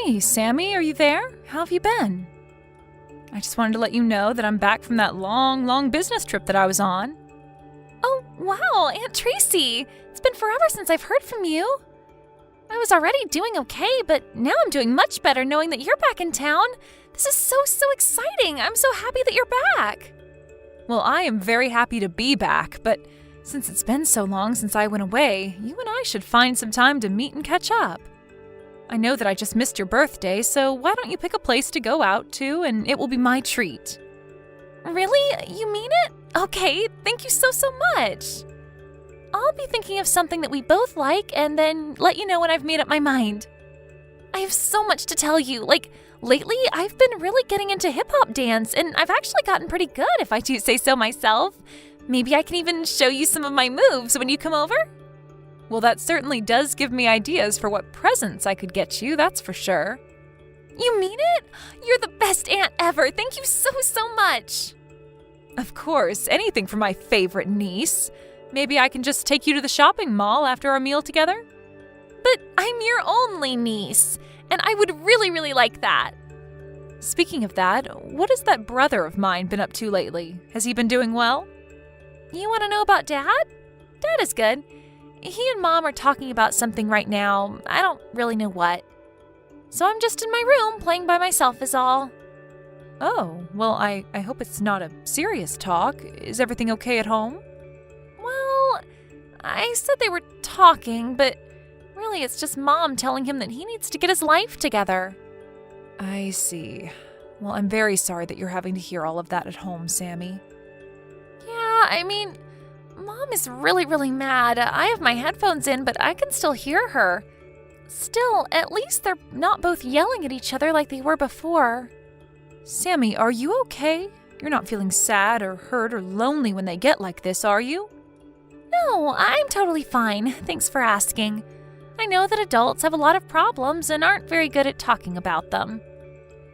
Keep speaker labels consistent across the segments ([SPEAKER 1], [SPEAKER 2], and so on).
[SPEAKER 1] Hey, Sammy, are you there? How have you been? I just wanted to let you know that I'm back from that long business trip that I was on.
[SPEAKER 2] Oh, wow, Aunt Tracy! It's been forever since I've heard from you. I was already doing okay, but now I'm doing much better knowing that you're back in town. This is so exciting. I'm so happy that you're back.
[SPEAKER 1] Well, I am very happy to be back, but since it's been so long since I went away, you and I should find some time to meet and catch up. I know that I just missed your birthday, so why don't you pick a place to go out to, and it will be my treat.
[SPEAKER 2] Really? You mean it? Okay, thank you so much. I'll be thinking of something that we both like and then let you know when I've made up my mind. I have so much to tell you. Lately, I've been really getting into hip-hop dance, and I've actually gotten pretty good, if I do say so myself. Maybe I can even show you some of my moves when you come over?
[SPEAKER 1] Well, that certainly does give me ideas for what presents I could get you, that's for sure.
[SPEAKER 2] You mean it? You're the best aunt ever. Thank you so much.
[SPEAKER 1] Of course, anything for my favorite niece. Maybe I can just take you to the shopping mall after our meal together?
[SPEAKER 2] But I'm your only niece, and I would really like that.
[SPEAKER 1] Speaking of that, what has that brother of mine been up to lately? Has he been doing well?
[SPEAKER 2] You want to know about Dad? Dad is good. He and Mom are talking about something right now. I don't really know what. So I'm just in my room playing by myself is all.
[SPEAKER 1] Oh, well, I hope it's not a serious talk. Is everything okay at home?
[SPEAKER 2] Well, I said they were talking, but really it's just Mom telling him that he needs to get his life together.
[SPEAKER 1] I see. Well, I'm very sorry that you're having to hear all of that at home, Sammy.
[SPEAKER 2] Yeah, I mean, Mom is really mad. I have my headphones in, but I can still hear her. Still, at least they're not both yelling at each other like they were before.
[SPEAKER 1] Sammy, are you okay? You're not feeling sad or hurt or lonely when they get like this, are you?
[SPEAKER 2] No, I'm totally fine. Thanks for asking. I know that adults have a lot of problems and aren't very good at talking about them.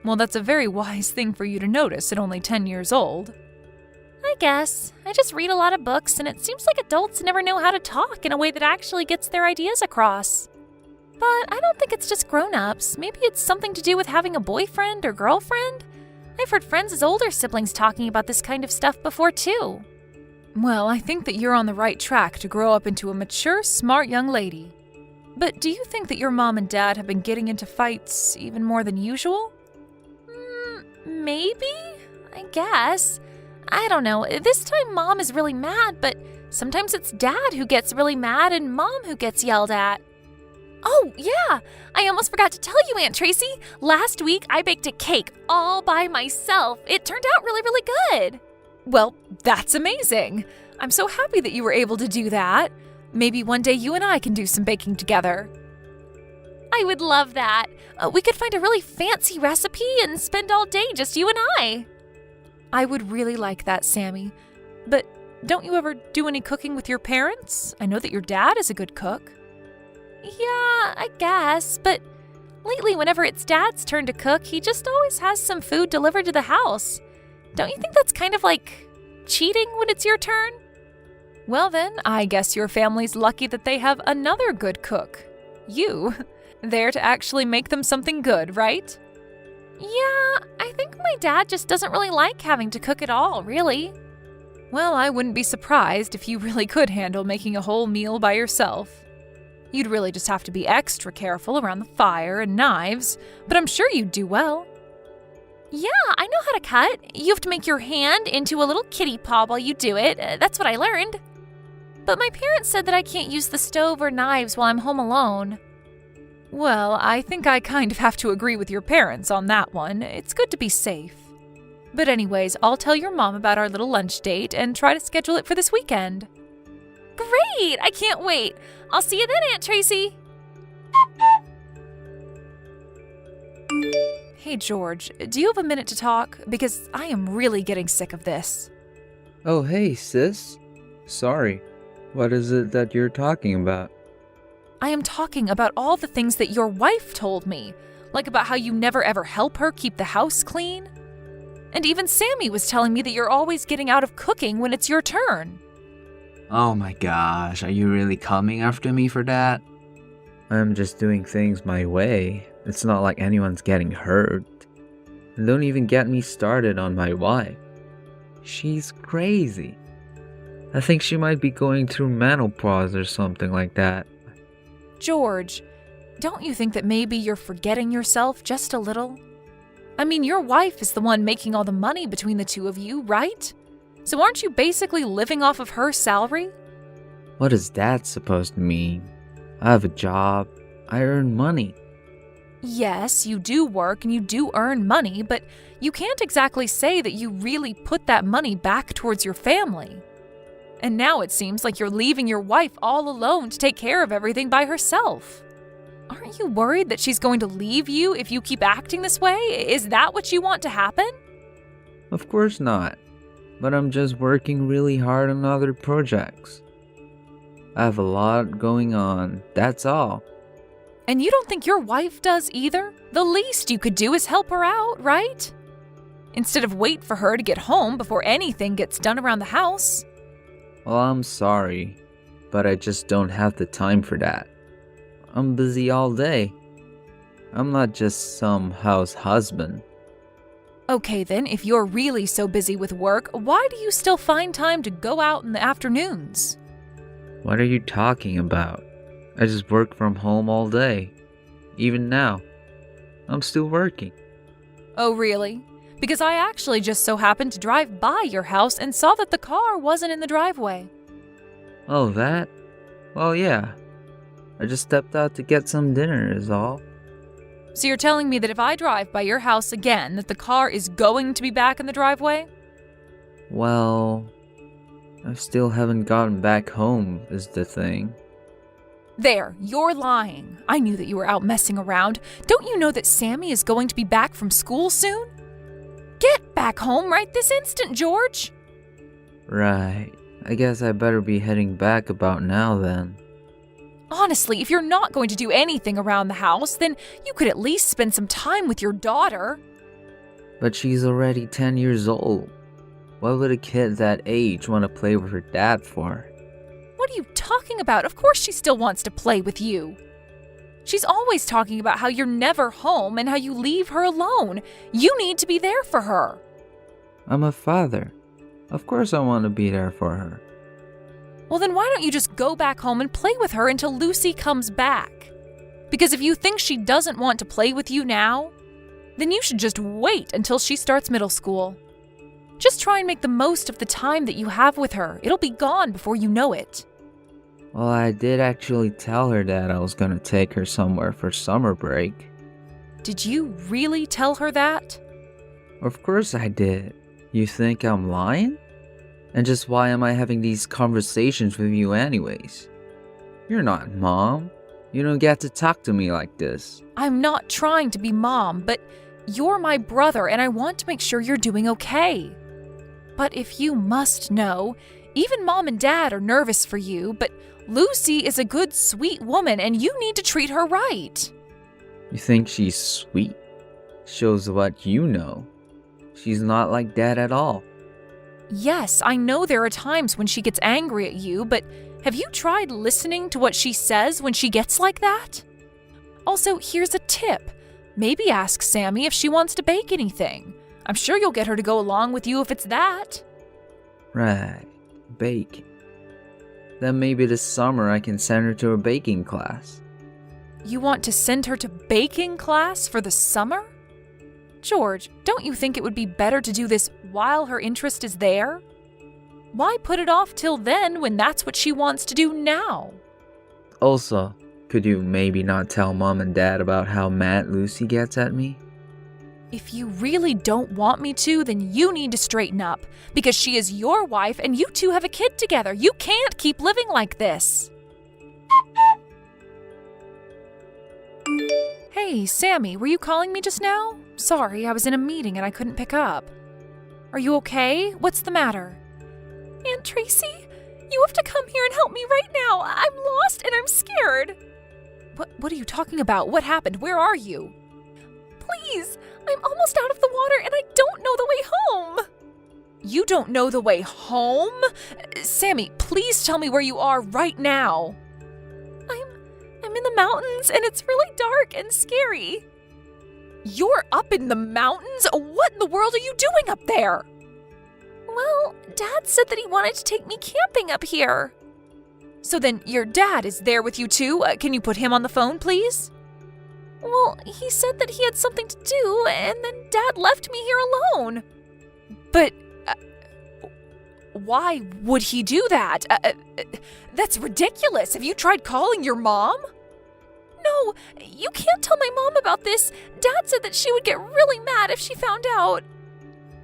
[SPEAKER 1] Well, that's a very wise thing for you to notice at only 10 years old.
[SPEAKER 2] I guess. I just read a lot of books, and it seems like adults never know how to talk in a way that actually gets their ideas across. But I don't think it's just grown-ups. Maybe it's something to do with having a boyfriend or girlfriend. I've heard friends as older siblings talking about this kind of stuff before, too.
[SPEAKER 1] Well, I think that you're on the right track to grow up into a mature, smart young lady. But do you think that your mom and dad have been getting into fights even more than usual?
[SPEAKER 2] Maybe? I guess. I don't know. This time Mom is really mad, but sometimes it's Dad who gets really mad and Mom who gets yelled at. Oh, yeah! I almost forgot to tell you, Aunt Tracy. Last week, I baked a cake all by myself. It turned out really good.
[SPEAKER 1] Well, that's amazing. I'm so happy that you were able to do that. Maybe one day you and I can do some baking together.
[SPEAKER 2] I would love that. We could find a really fancy recipe and spend all day just you and I.
[SPEAKER 1] I would really like that, Sammy. But don't you ever do any cooking with your parents? I know that your dad is a good cook.
[SPEAKER 2] Yeah, I guess, but lately whenever it's Dad's turn to cook, he just always has some food delivered to the house. Don't you think that's kind of like cheating when it's your turn?
[SPEAKER 1] Well then, I guess your family's lucky that they have another good cook. You. There to actually make them something good, right?
[SPEAKER 2] Yeah, I think my dad just doesn't really like having to cook at all, really.
[SPEAKER 1] Well, I wouldn't be surprised if you really could handle making a whole meal by yourself. You'd really just have to be extra careful around the fire and knives, but I'm sure you'd do well.
[SPEAKER 2] Yeah, I know how to cut. You have to make your hand into a little kitty paw while you do it. That's what I learned. But my parents said that I can't use the stove or knives while I'm home alone.
[SPEAKER 1] Well, I think I kind of have to agree with your parents on that one. It's good to be safe. But anyways, I'll tell your mom about our little lunch date and try to schedule it for this weekend.
[SPEAKER 2] Great! I can't wait. I'll see you then, Aunt Tracy.
[SPEAKER 1] Hey, George, do you have a minute to talk? Because I am really getting sick of this.
[SPEAKER 3] Oh, hey, sis. Sorry. What is it that you're talking about?
[SPEAKER 1] I am talking about all the things that your wife told me, like about how you never ever help her keep the house clean. And even Sammy was telling me that you're always getting out of cooking when it's your turn.
[SPEAKER 4] Oh my gosh, are you really coming after me for that?
[SPEAKER 3] I'm just doing things my way. It's not like anyone's getting hurt. And don't even get me started on my wife. She's crazy. I think she might be going through menopause or something like that.
[SPEAKER 1] George, don't you think that maybe you're forgetting yourself just a little? I mean, your wife is the one making all the money between the two of you, right? So aren't you basically living off of her salary?
[SPEAKER 3] What is that supposed to mean? I have a job. I earn money.
[SPEAKER 1] Yes, you do work and you do earn money, but you can't exactly say that you really put that money back towards your family. And now it seems like you're leaving your wife all alone to take care of everything by herself. Aren't you worried that she's going to leave you if you keep acting this way? Is that what you want to happen?
[SPEAKER 3] Of course not. But I'm just working really hard on other projects. I have a lot going on, that's all.
[SPEAKER 1] And you don't think your wife does either? The least you could do is help her out, right? Instead of wait for her to get home before anything gets done around the house.
[SPEAKER 3] Well, I'm sorry, but I just don't have the time for that. I'm busy all day. I'm not just some house husband.
[SPEAKER 1] Okay then, if you're really so busy with work, why do you still find time to go out in the afternoons?
[SPEAKER 3] What are you talking about? I just work from home all day. Even now, I'm still working.
[SPEAKER 1] Oh really? Because I actually just so happened to drive by your house and saw that the car wasn't in the driveway.
[SPEAKER 3] Oh, that? Well, yeah. I just stepped out to get some dinner is all.
[SPEAKER 1] So you're telling me that if I drive by your house again, that the car is going to be back in the driveway?
[SPEAKER 3] Well, I still haven't gotten back home is the thing.
[SPEAKER 1] There, you're lying. I knew that you were out messing around. Don't you know that Sammy is going to be back from school soon? Get back home right this instant, George!
[SPEAKER 3] Right. I guess I better be heading back about now then.
[SPEAKER 1] Honestly, if you're not going to do anything around the house, then you could at least spend some time with your daughter.
[SPEAKER 3] But she's already 10 years old. What would a kid that age want to play with her dad for?
[SPEAKER 1] What are you talking about? Of course she still wants to play with you. She's always talking about how you're never home and how you leave her alone. You need to be there for her.
[SPEAKER 3] I'm a father. Of course I want to be there for her.
[SPEAKER 1] Well, then why don't you just go back home and play with her until Lucy comes back? Because if you think she doesn't want to play with you now, then you should just wait until she starts middle school. Just try and make the most of the time that you have with her. It'll be gone before you know it.
[SPEAKER 3] Well, I did actually tell her that I was going to take her somewhere for summer break.
[SPEAKER 1] Did you really tell her that?
[SPEAKER 3] Of course I did. You think I'm lying? And just why am I having these conversations with you anyways? You're not Mom. You don't get to talk to me like this.
[SPEAKER 1] I'm not trying to be Mom, but you're my brother and I want to make sure you're doing okay. But if you must know, even Mom and Dad are nervous for you, but Lucy is a good, sweet woman and you need to treat her right.
[SPEAKER 3] You think she's sweet? Shows what you know. She's not like Dad at all.
[SPEAKER 1] Yes, I know there are times when she gets angry at you, but have you tried listening to what she says when she gets like that? Also, here's a tip. Maybe ask Sammy if she wants to bake anything. I'm sure you'll get her to go along with you if it's that.
[SPEAKER 3] Right, bake. Then maybe this summer I can send her to a baking class.
[SPEAKER 1] You want to send her to baking class for the summer? George, don't you think it would be better to do this while her interest is there? Why put it off till then when that's what she wants to do now?
[SPEAKER 3] Also, could you maybe not tell Mom and Dad about how mad Lucy gets at me?
[SPEAKER 1] If you really don't want me to, then you need to straighten up, because she is your wife and you two have a kid together. You can't keep living like this. Hey, Sammy, were you calling me just now? Sorry, I was in a meeting and I couldn't pick up. Are you okay? What's the matter?
[SPEAKER 2] Aunt Tracy, you have to come here and help me right now. I'm lost and I'm scared.
[SPEAKER 1] What are you talking about? What happened? Where are you?
[SPEAKER 2] Please, I'm almost out of the water and I don't know the way home.
[SPEAKER 1] You don't know the way home? Sammy, please tell me where you are right now.
[SPEAKER 2] I'm
[SPEAKER 1] I'm in the mountains and it's really dark and scary. You're up in the mountains? What in the world are you doing up there?
[SPEAKER 2] Well, Dad said that he wanted to take me camping up here.
[SPEAKER 1] So then your dad is there with you too? Can you put him on the phone, please?
[SPEAKER 2] Well, he said that he had something to do, and then Dad left me here alone.
[SPEAKER 1] But why would he do that? That's ridiculous. Have you tried calling your mom?
[SPEAKER 2] No, you can't tell my mom about this. Dad said that she would get really mad if she found out.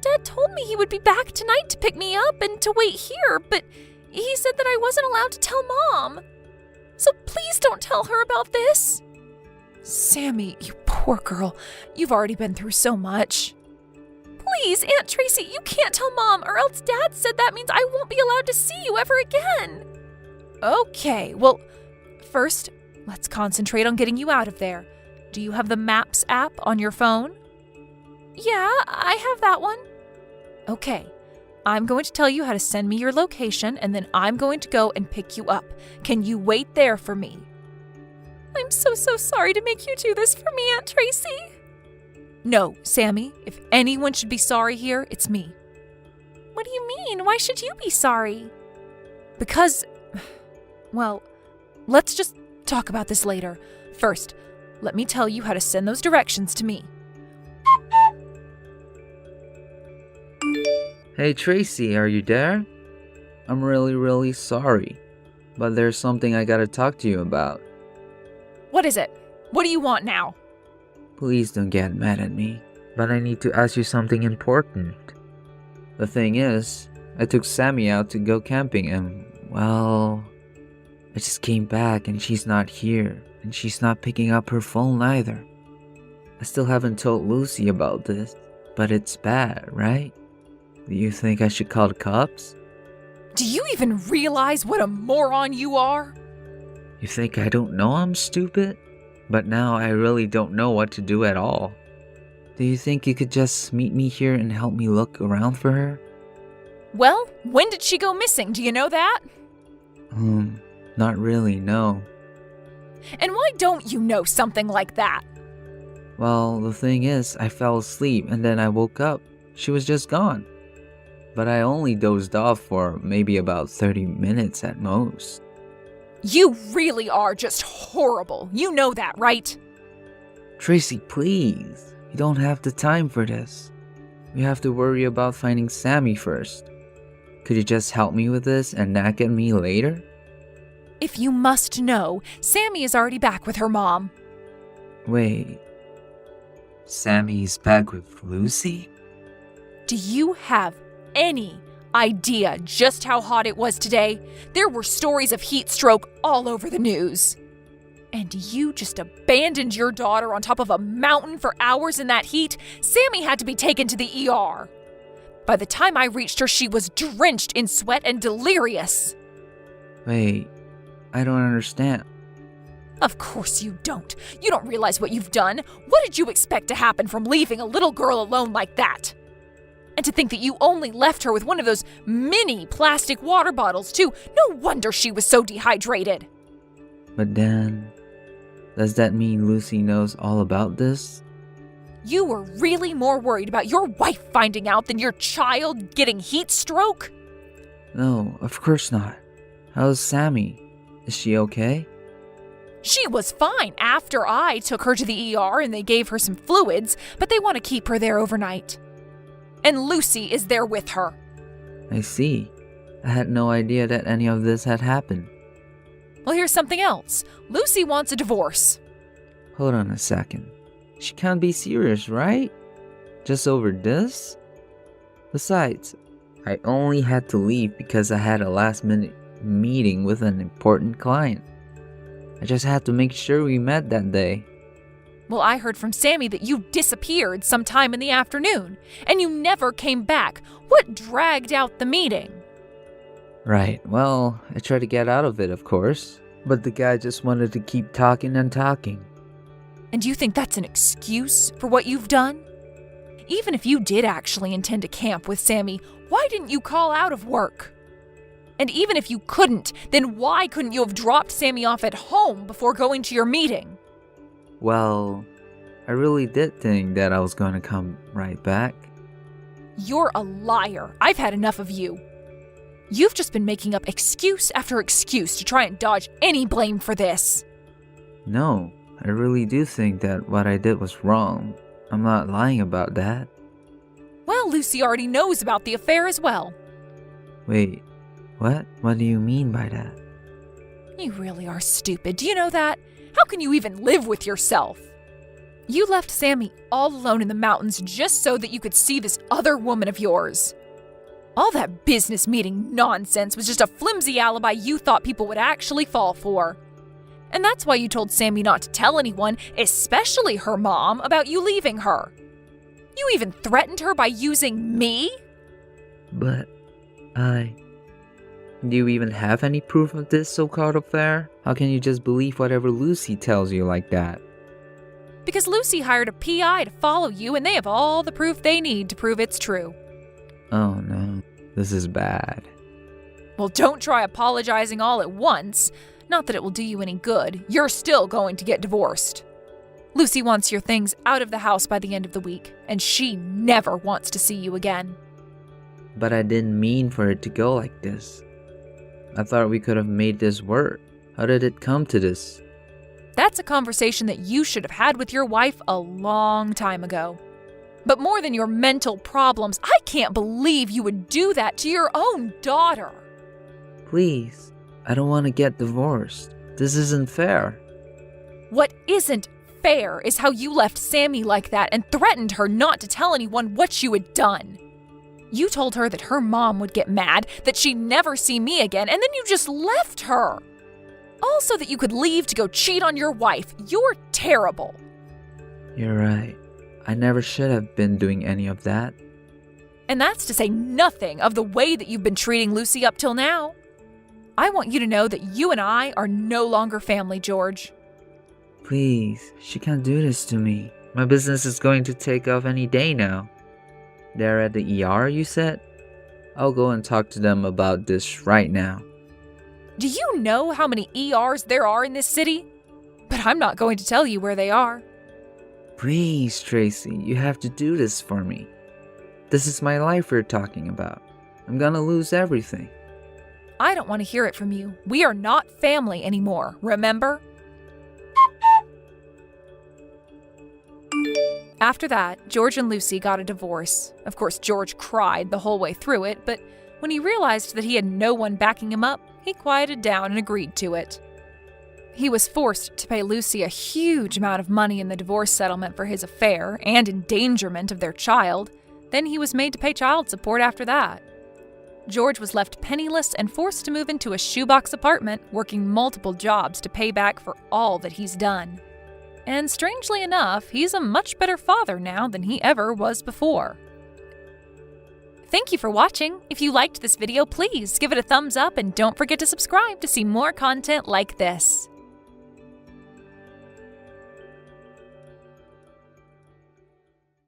[SPEAKER 2] Dad told me he would be back tonight to pick me up and to wait here, but he said that I wasn't allowed to tell Mom. So please don't tell her about this.
[SPEAKER 1] Sammy, you poor girl. You've already been through so much.
[SPEAKER 2] Please, Aunt Tracy, you can't tell Mom, or else Dad said that means I won't be allowed to see you ever again.
[SPEAKER 1] Okay, well, first, let's concentrate on getting you out of there. Do you have the Maps app on your phone?
[SPEAKER 2] Yeah, I have that one.
[SPEAKER 1] Okay, I'm going to tell you how to send me your location, and then I'm going to go and pick you up. Can you wait there for me?
[SPEAKER 2] I'm so sorry to make you do this for me, Aunt Tracy.
[SPEAKER 1] No, Sammy, if anyone should be sorry here, it's me.
[SPEAKER 2] What do you mean? Why should you be sorry?
[SPEAKER 1] Because, well, let's just talk about this later. First, let me tell you how to send those directions to me.
[SPEAKER 3] Hey Tracy, are you there? I'm really sorry, but there's something I gotta talk to you about.
[SPEAKER 1] What is it? What do you want now?
[SPEAKER 3] Please don't get mad at me, but I need to ask you something important. The thing is, I took Sammy out to go camping and, well, I just came back and she's not here, and she's not picking up her phone either. I still haven't told Lucy about this, but it's bad, right? Do you think I should call the cops?
[SPEAKER 1] Do you even realize what a moron you are?
[SPEAKER 3] You think I don't know I'm stupid? But now I really don't know what to do at all. Do you think you could just meet me here and help me look around for her?
[SPEAKER 1] Well, when did she go missing? Do you know that?
[SPEAKER 3] Not really, no.
[SPEAKER 1] And why don't you know something like that?
[SPEAKER 3] Well, the thing is, I fell asleep and then I woke up. She was just gone. But I only dozed off for maybe about 30 minutes at most.
[SPEAKER 1] You really are just horrible. You know that, right?
[SPEAKER 3] Tracy, please. You don't have the time for this. We have to worry about finding Sammy first. Could you just help me with this and nag at me later?
[SPEAKER 1] If you must know, Sammy is already back with her mom.
[SPEAKER 3] Wait. Sammy's back with Lucy?
[SPEAKER 1] Do you have any idea just how hot it was today? There were stories of heat stroke all over the news. And you just abandoned your daughter on top of a mountain for hours in that heat? Sammy had to be taken to the ER. By the time I reached her, she was drenched in sweat and delirious.
[SPEAKER 3] Wait, I don't understand.
[SPEAKER 1] Of course you don't. You don't realize what you've done. What did you expect to happen from leaving a little girl alone like that? And to think that you only left her with one of those mini plastic water bottles, too. No wonder she was so dehydrated.
[SPEAKER 3] But then, does that mean Lucy knows all about this?
[SPEAKER 1] You were really more worried about your wife finding out than your child getting heat stroke?
[SPEAKER 3] No, of course not. How's Sammy? Is she okay?
[SPEAKER 1] She was fine after I took her to the ER and they gave her some fluids, but they want to keep her there overnight. And Lucy is there with her.
[SPEAKER 3] I see. I had no idea that any of this had happened.
[SPEAKER 1] Well, here's something else. Lucy wants a divorce.
[SPEAKER 3] Hold on a second. She can't be serious, right? Just over this? Besides, I only had to leave because I had a last-minute meeting with an important client. I just had to make sure we met that day.
[SPEAKER 1] Well, I heard from Sammy that you disappeared sometime in the afternoon, and you never came back. What dragged out the meeting?
[SPEAKER 3] Right, well, I tried to get out of it, of course, but the guy just wanted to keep talking and talking.
[SPEAKER 1] And do you think that's an excuse for what you've done? Even if you did actually intend to camp with Sammy, why didn't you call out of work? And even if you couldn't, then why couldn't you have dropped Sammy off at home before going to your meeting?
[SPEAKER 3] Well, I really did think that I was going to come right back.
[SPEAKER 1] You're a liar. I've had enough of you. You've just been making up excuse after excuse to try and dodge any blame for this.
[SPEAKER 3] No, I really do think that what I did was wrong. I'm not lying about that.
[SPEAKER 1] Well, Lucy already knows about the affair as well.
[SPEAKER 3] Wait, what? What do you mean by that?
[SPEAKER 1] You really are stupid. Do you know that? How can you even live with yourself? You left Sammy all alone in the mountains just so that you could see this other woman of yours. All that business meeting nonsense was just a flimsy alibi you thought people would actually fall for. And that's why you told Sammy not to tell anyone, especially her mom, about you leaving her. You even threatened her by using me?
[SPEAKER 3] But do you even have any proof of this so-called affair? How can you just believe whatever Lucy tells you like that?
[SPEAKER 1] Because Lucy hired a PI to follow you and they have all the proof they need to prove it's true.
[SPEAKER 3] Oh no, this is bad.
[SPEAKER 1] Well, don't try apologizing all at once. Not that it will do you any good. You're still going to get divorced. Lucy wants your things out of the house by the end of the week, and she never wants to see you again.
[SPEAKER 3] But I didn't mean for it to go like this. I thought we could have made this work. How did it come to this?
[SPEAKER 1] That's a conversation that you should have had with your wife a long time ago. But more than your mental problems, I can't believe you would do that to your own daughter.
[SPEAKER 3] Please, I don't want to get divorced. This isn't fair.
[SPEAKER 1] What isn't fair is how you left Sammy like that and threatened her not to tell anyone what you had done. You told her that her mom would get mad, that she'd never see me again, and then you just left her. All so that you could leave to go cheat on your wife. You're terrible.
[SPEAKER 3] You're right. I never should have been doing any of that.
[SPEAKER 1] And that's to say nothing of the way that you've been treating Lucy up till now. I want you to know that you and I are no longer family, George.
[SPEAKER 3] Please, she can't do this to me. My business is going to take off any day now. They're at the ER, you said? I'll go and talk to them about this right now.
[SPEAKER 1] Do you know how many ERs there are in this city? But I'm not going to tell you where they are.
[SPEAKER 3] Please, Tracy, you have to do this for me. This is my life we're talking about. I'm gonna lose everything.
[SPEAKER 1] I don't want to hear it from you. We are not family anymore, remember? After that, George and Lucy got a divorce. Of course, George cried the whole way through it, but when he realized that he had no one backing him up, he quieted down and agreed to it. He was forced to pay Lucy a huge amount of money in the divorce settlement for his affair and endangerment of their child. Then he was made to pay child support after that. George was left penniless and forced to move into a shoebox apartment, working multiple jobs to pay back for all that he's done. And strangely enough, he's a much better father now than he ever was before. Thank you for watching. If you liked this video, please give it a thumbs up and don't forget to subscribe to see more content like this.